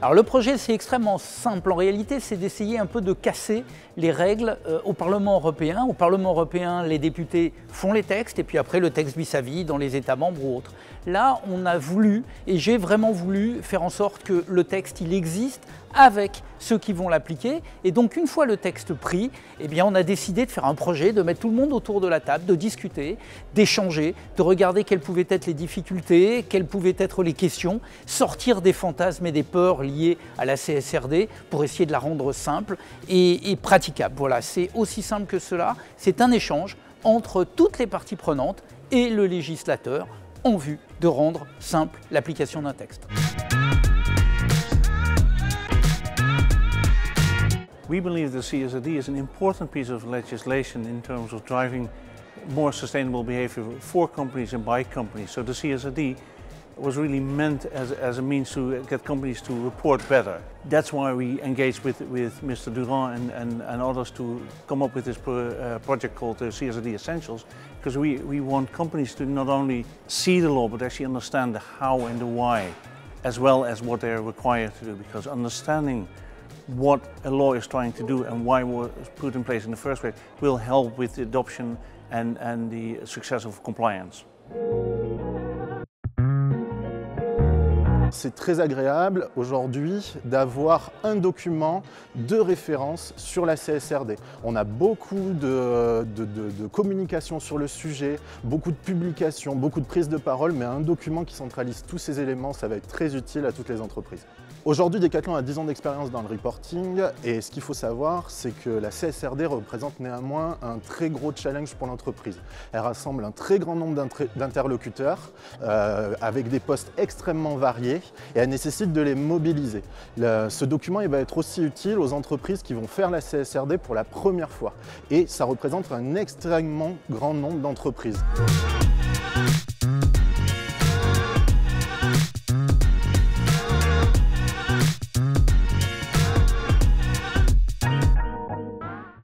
Alors le projet, c'est extrêmement simple. En réalité, c'est d'essayer un peu de casser les règles au Parlement européen. Au Parlement européen, les députés font les textes et puis après le texte vit sa vie dans les États membres ou autres. Là, on a voulu, et j'ai vraiment voulu, faire en sorte que le texte, il existe avec ceux qui vont l'appliquer. Et donc, une fois le texte pris, eh bien, on a décidé de faire un projet, de mettre tout le monde autour de la table, de discuter, d'échanger, de regarder quelles pouvaient être les difficultés, quelles pouvaient être les questions, sortir des fantasmes et des peurs liées à la CSRD pour essayer de la rendre simple et praticable. Voilà, c'est aussi simple que cela. C'est un échange entre toutes les parties prenantes et le législateur en vue de rendre simple l'application d'un texte. We believe the CSRD is an important piece of legislation in terms of driving more sustainable behavior for companies and by companies. So the CSRD was really meant as a means to get companies to report better. That's why we engaged with Mr. Durand and others to come up with this project called the CSRD Essentials, because we want companies to not only see the law but actually understand the how and the why, as well as what they're required to do, because understanding what a law is trying to do and why it was put in place in the first place will help with the adoption and the success of compliance. C'est très agréable aujourd'hui d'avoir un document de référence sur la CSRD. On a beaucoup de communication sur le sujet, beaucoup de publications, beaucoup de prises de parole, mais un document qui centralise tous ces éléments, ça va être très utile à toutes les entreprises. Aujourd'hui, Decathlon a 10 ans d'expérience dans le reporting et ce qu'il faut savoir, c'est que la CSRD représente néanmoins un très gros challenge pour l'entreprise. Elle rassemble un très grand nombre d'interlocuteurs avec des postes extrêmement variés et elle nécessite de les mobiliser. Ce document il va être aussi utile aux entreprises qui vont faire la CSRD pour la première fois et ça représente un extrêmement grand nombre d'entreprises.